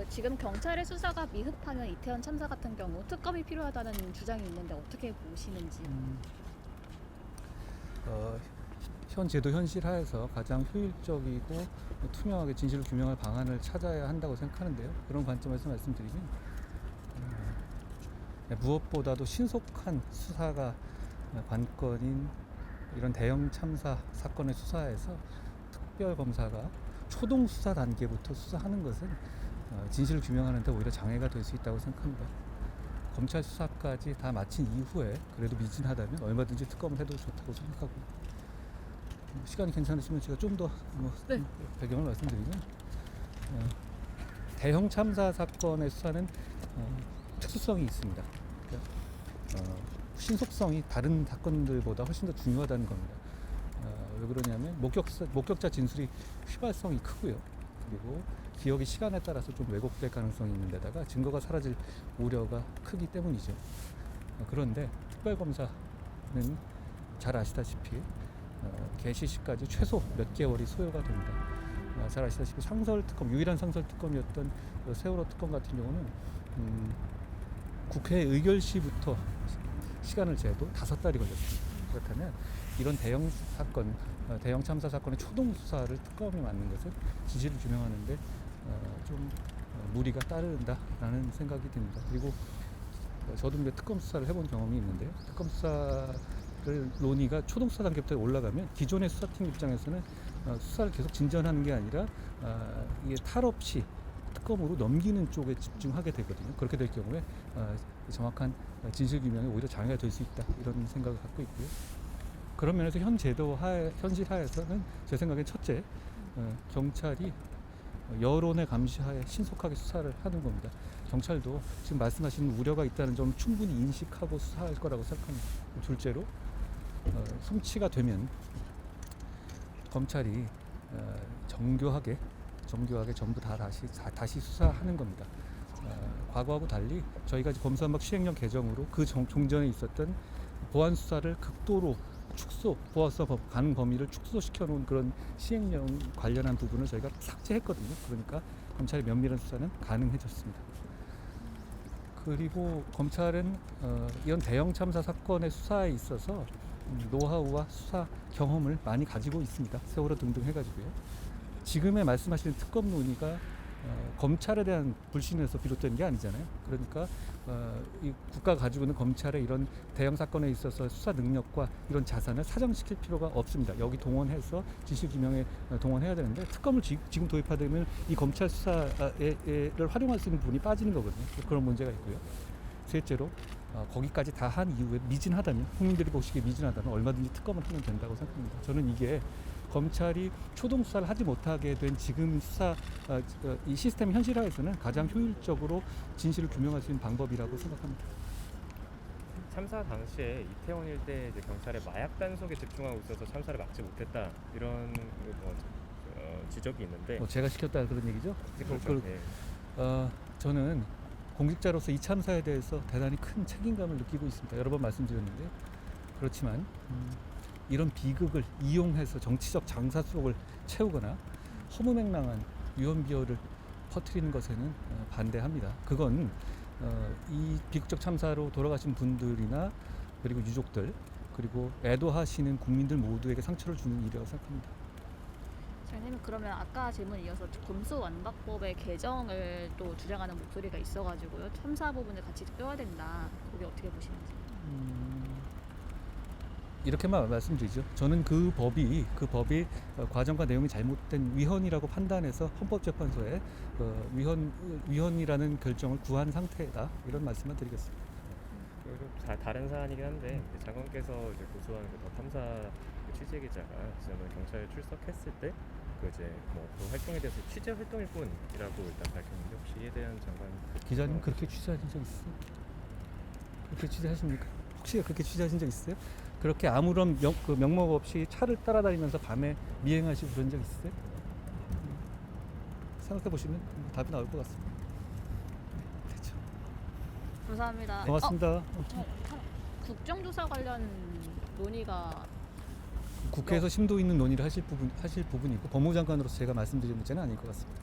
지금 경찰의 수사가 미흡하면 이태원 참사 같은 경우 특검이 필요하다는 주장이 있는데 어떻게 보시는지. 현 제도 현실 하에서 가장 효율적이고 투명하게 진실을 규명할 방안을 찾아야 한다고 생각하는데요. 그런 관점에서 말씀드리면 무엇보다도 신속한 수사가 관건인 이런 대형 참사 사건의 수사에서 특별검사가 초동 수사 단계부터 수사하는 것은 진실을 규명하는 데 오히려 장애가 될 수 있다고 생각합니다. 검찰 수사까지 다 마친 이후에 그래도 미진하다면 얼마든지 특검을 해도 좋다고 생각하고, 시간이 괜찮으시면 제가 좀 더 네. 배경을 말씀드리면, 대형 참사 사건의 수사는 특수성이 있습니다. 그러니까 신속성이 다른 사건들보다 훨씬 더 중요하다는 겁니다. 왜 그러냐면 목격자 진술이 휘발성이 크고요. 그리고 기억이 시간에 따라서 좀 왜곡될 가능성이 있는 데다가 증거가 사라질 우려가 크기 때문이죠. 그런데 특별검사는 잘 아시다시피 개시 시까지 최소 몇 개월이 소요가 됩니다. 잘 아시다시피 유일한 상설특검이었던 세월호 특검 같은 경우는 국회 의결 시부터 시간을 재도 5달이 걸렸습니다. 그렇다면 이런 대형 사건, 대형 참사 사건의 초동 수사를 특검이 맡는 것은 진실을 규명하는데 좀 무리가 따른다라는 생각이 듭니다. 그리고 저도 이제 특검 수사를 해본 경험이 있는데요. 특검 수사를 논의가 초동 수사 단계부터 올라가면 기존의 수사팀 입장에서는 수사를 계속 진전하는 게 아니라 이게 탈 없이 특검으로 넘기는 쪽에 집중하게 되거든요. 그렇게 될 경우에 정확한 진실 규명에 오히려 장애가 될 수 있다, 이런 생각을 갖고 있고요. 그런 면에서 현실 하에서는 제 생각엔 첫째, 경찰이 여론의 감시하에 신속하게 수사를 하는 겁니다. 경찰도 지금 말씀하신 우려가 있다는 점을 충분히 인식하고 수사할 거라고 생각합니다. 둘째로, 송치가 되면 검찰이 정교하게 전부 다시 수사하는 겁니다. 과거하고 달리 저희가 검수완박 시행령 개정으로 그 종전에 있었던 보안 수사를 극도로 보안수사 가능 범위를 축소시켜 놓은 그런 시행령 관련한 부분을 저희가 삭제했거든요. 그러니까 검찰의 면밀한 수사는 가능해졌습니다. 그리고 검찰은 이런 대형 참사 사건의 수사에 있어서 노하우와 수사 경험을 많이 가지고 있습니다. 세월호 등등 해가지고요. 지금의 말씀하시는 특검 논의가 검찰에 대한 불신에서 비롯된 게 아니잖아요. 그러니까 이 국가가 가지고 있는 검찰의 이런 대형 사건에 있어서 수사 능력과 이런 자산을 사정시킬 필요가 없습니다. 여기 동원해서 진실 규명에 동원해야 되는데, 특검을 지금 도입하려면 이 검찰 수사를 활용할 수 있는 부분이 빠지는 거거든요. 그런 문제가 있고요. 셋째로, 거기까지 다 한 이후에 미진하다면, 국민들이 보시기에 미진하다면 얼마든지 특검을 하면 된다고 생각합니다. 저는 이게 검찰이 초동 수사를 하지 못하게 된 지금 이 시스템 현실화에서는 가장 효율적으로 진실을 규명할 수 있는 방법이라고 생각합니다. 참사 당시에 이태원 일대 이제 경찰의 마약 단속에 집중하고 있어서 참사를 막지 못했다, 이런 지적이 있는데, 제가 시켰다 그런 얘기죠? 그렇죠. 네. 저는 공직자로서 이 참사에 대해서 대단히 큰 책임감을 느끼고 있습니다. 여러 번 말씀드렸는데, 그렇지만 이런 비극을 이용해서 정치적 장사 속을 채우거나 허무맹랑한 유언비어를 퍼뜨리는 것에는 반대합니다. 그건 이 비극적 참사로 돌아가신 분들이나 그리고 유족들, 그리고 애도하시는 국민들 모두에게 상처를 주는 일이라고 생각합니다. 선생님, 그러면 아까 질문에 이어서 검수완박법의 개정을 또 주장하는 목소리가 있어가지고요. 참사 부분을 같이 껴야 된다. 그게 어떻게 보시는지. 이렇게만 말씀드리죠. 저는 그 법이 과정과 내용이 잘못된 위헌이라고 판단해서 헌법재판소에 위헌이라는 결정을 구한 상태다, 이런 말씀을 드리겠습니다. 그리고 다른 사안이긴 한데, 장관께서 이제 고소한 그 탐사 취재 기자가 지난번 경찰에 출석했을 때 그 활동에 대해서 취재 활동일 뿐이라고 일단 밝혔는데, 혹시 이에 대한 장관 기자님 그렇게 취재하신 적 있어요? 그렇게 취재하십니까? 혹시 그렇게 취재하신 적 있어요? 그렇게 아무런 명목 없이 차를 따라다니면서 밤에 미행하시고 그런 적 있어요? 생각해 보시면 답이 나올 것 같습니다. 그렇죠. 감사합니다. 고맙습니다. 국정조사 관련 논의가 국회에서 심도 있는 논의를 하실 부분이고, 법무장관으로서 제가 말씀드릴 문제는 아닐 것 같습니다.